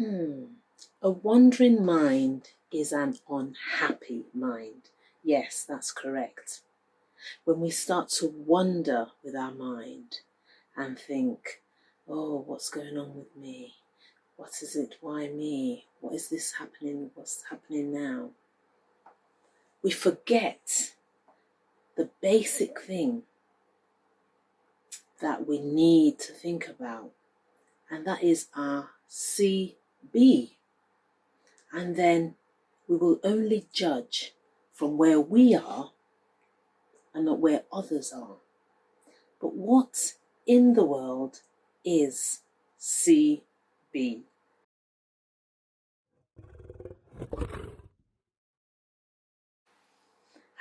A wandering mind is an unhappy mind. Yes, that's correct. When we start to wander with our mind and think, oh, what's going on with me? What is it? Why me? What is this happening? What's happening now? We forget the basic thing that we need to think about, and that is our CB. And then we will only judge from where we are and not where others are. But what in the world is CB?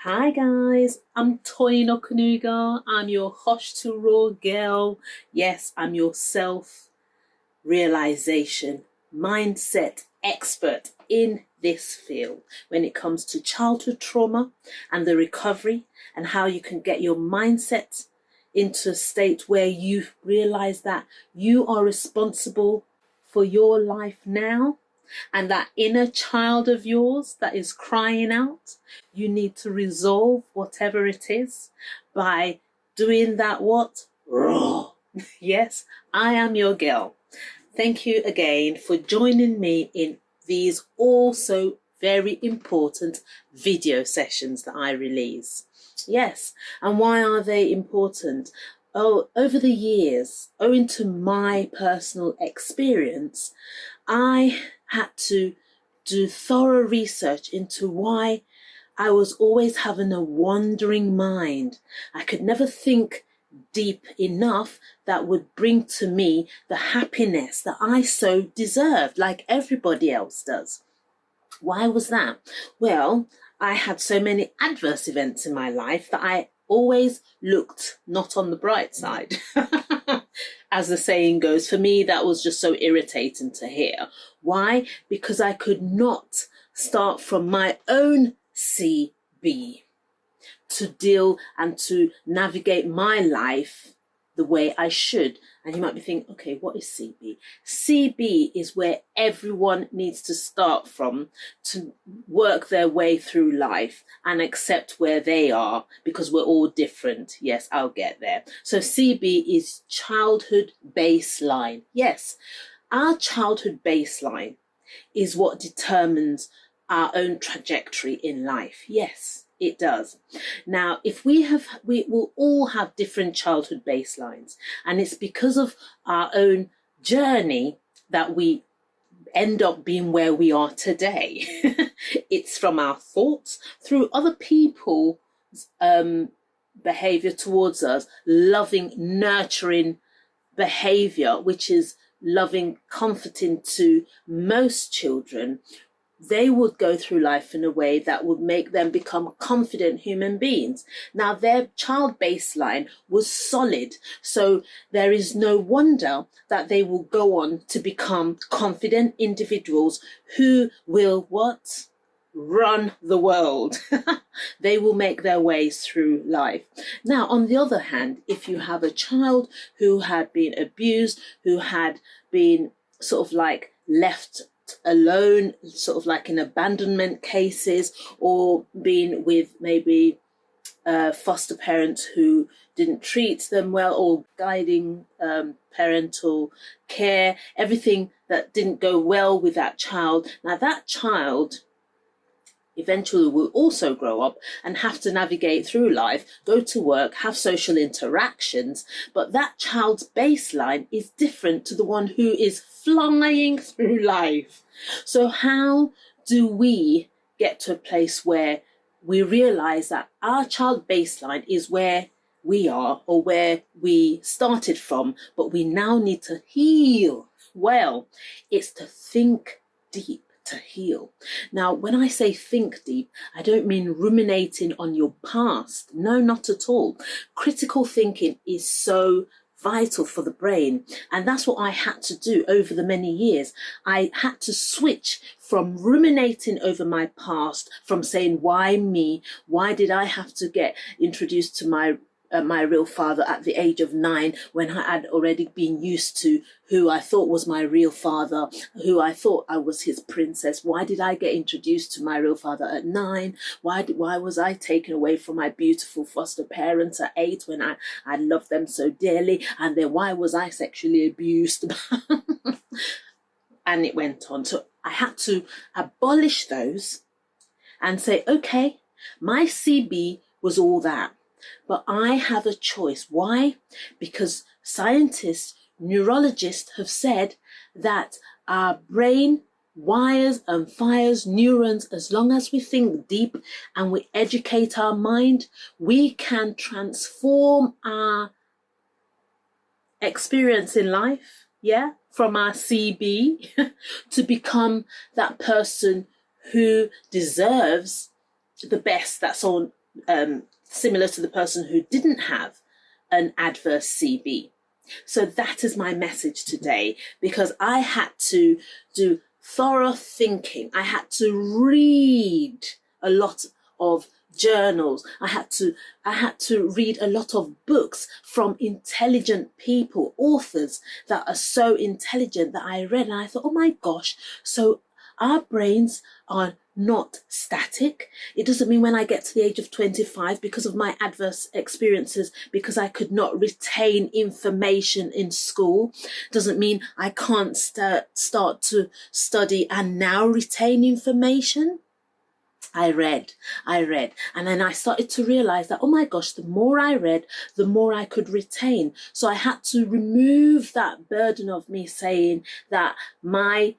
Hi guys, I'm Toyin Okunuga. I'm your Hush to Raw girl. Yes, I'm your self-realization mindset expert in this field when it comes to childhood trauma and the recovery, and how you can get your mindset into a state where you realize that you are responsible for your life now, and that inner child of yours that is crying out, you need to resolve whatever it is by doing that what? Raw. Yes, I am your girl. Thank you again for joining me in these also very important video sessions that I release. Yes, and why are they important? Oh, over the years, owing to my personal experience, I had to do thorough research into why I was always having a wandering mind. I could never think deep enough that would bring to me the happiness that I so deserved, like everybody else does. Why was that? Well, I had so many adverse events in my life that I always looked not on the bright side. As the saying goes, for me, that was just so irritating to hear. Why? Because I could not start from my own CB to deal and to navigate my life the way I should. And you might be thinking, okay, what is CB? CB is where everyone needs to start from to work their way through life and accept where they are, because we're all different. Yes, I'll get there. So CB is childhood baseline. Yes, our childhood baseline is what determines our own trajectory in life. Yes, it does. Now, if we will all have different childhood baselines, and it's because of our own journey that we end up being where we are today. It's from our thoughts, through other people's behavior towards us, loving, nurturing behavior, which is loving, comforting to most children. They would go through life in a way that would make them become confident human beings. Now, their child baseline was solid, so there is no wonder that they will go on to become confident individuals who will what? Run the world. They will make their ways through life. Now, on the other hand, if you have a child who had been abused, who had been sort of like left alone, sort of like in abandonment cases, or being with maybe foster parents who didn't treat them well, or guiding parental care, everything that didn't go well with that child. Now that child eventually will also grow up and have to navigate through life, go to work, have social interactions, but that child's baseline is different to the one who is flying through life. So how do we get to a place where we realize that our child baseline is where we are or where we started from, but we now need to heal? Well, it's to think deep to heal. Now, when I say think deep, I don't mean ruminating on your past. No, not at all. Critical thinking is so vital for the brain, and that's what I had to do over the many years. I had to switch from ruminating over my past, from saying, why me? Why did I have to get introduced to my my real father at the age of 9, when I had already been used to who I thought was my real father, who I thought I was his princess. Why did I get introduced to my real father at 9? Why was I taken away from my beautiful foster parents at 8 when I loved them so dearly? And then why was I sexually abused? And it went on. So I had to abolish those and say, okay, my CB was all that, but I have a choice. Why? Because scientists, neurologists have said that our brain wires and fires neurons. As long as we think deep and we educate our mind, we can transform our experience in life, from our CB to become that person who deserves the best that's on, similar to the person who didn't have an adverse CB. So that is my message today, because I had to do thorough thinking. I had to read a lot of journals. I had to read a lot of books from intelligent people, authors that are so intelligent, that I read and I thought, oh my gosh, so our brains are not static. It doesn't mean when I get to the age of 25, because of my adverse experiences, because I could not retain information in school, doesn't mean I can't start to study and now retain information. I read, and then I started to realize that, oh my gosh, the more I read, the more I could retain. So I had to remove that burden of me saying that my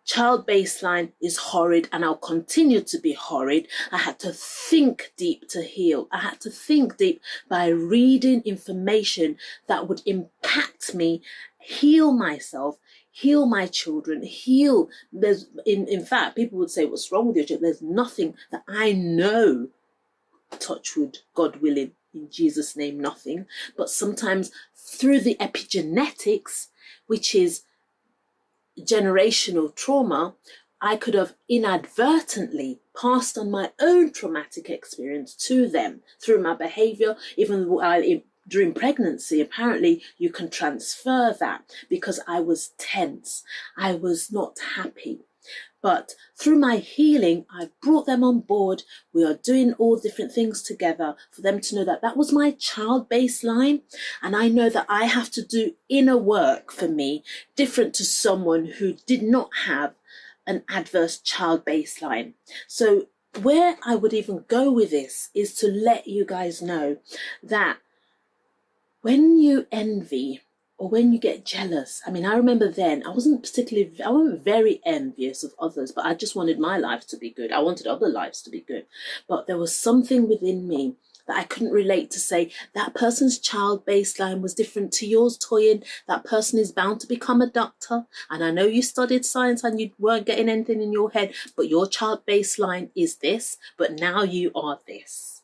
child baseline is horrid and I'll continue to be horrid. I had to think deep to heal. I had to think deep by reading information that would impact me, heal myself, heal my children, heal. There's, in fact, people would say, what's wrong with your children? There's nothing that I know, touch wood, God willing, in Jesus' name, nothing. But sometimes through the epigenetics, which is generational trauma, I could have inadvertently passed on my own traumatic experience to them through my behavior. Even during pregnancy, apparently you can transfer that, because I was tense, I was not happy. But through my healing, I've brought them on board. We are doing all different things together for them to know that that was my child baseline. And I know that I have to do inner work for me, different to someone who did not have an adverse child baseline. So where I would even go with this is to let you guys know that when you envy or when you get jealous, I mean, I remember then I wasn't very envious of others, but I just wanted my life to be good. I wanted other lives to be good. But there was something within me that I couldn't relate to say, that person's child baseline was different to yours, Toyin. That person is bound to become a doctor. And I know you studied science and you weren't getting anything in your head, but your child baseline is this, but now you are this.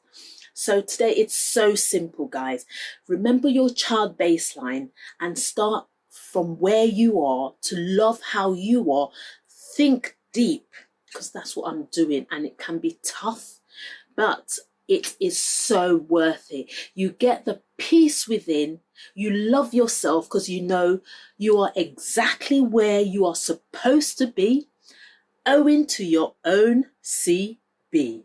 So today it's so simple, guys. Remember your child baseline and start from where you are to love how you are. Think deep, because that's what I'm doing, and it can be tough, but it is so worth it. You get the peace within. You love yourself because you know you are exactly where you are supposed to be, owing to your own CB.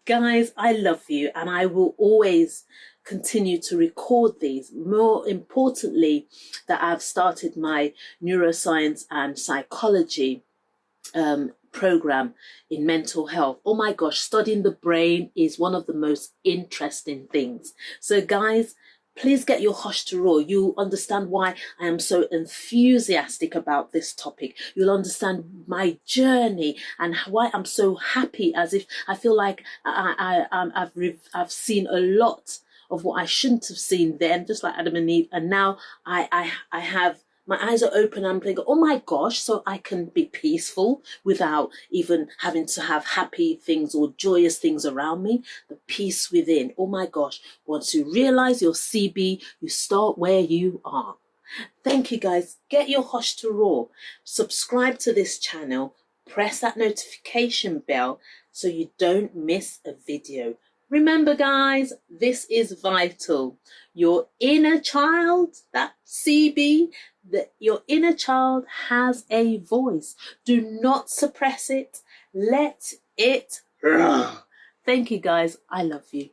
Guys, I love you, and I will always continue to record these. More importantly, that I've started my neuroscience and psychology program in mental health. Oh my gosh, studying the brain is one of the most interesting things. So guys, please get your hush to roar. You'll understand why I am so enthusiastic about this topic. You'll understand my journey and why I'm so happy, as if I feel like I've seen a lot of what I shouldn't have seen then, just like Adam and Eve. And now I have, my eyes are open. I'm thinking, oh my gosh, so I can be peaceful without even having to have happy things or joyous things around me. The peace within. Oh my gosh. Once you realize your CB, you start where you are. Thank you, guys. Get your hush to roar. Subscribe to this channel. Press that notification bell so you don't miss a video. Remember, guys, this is vital. Your inner child, that CB, your inner child has a voice. Do not suppress it. Let it roar. Thank you, guys. I love you.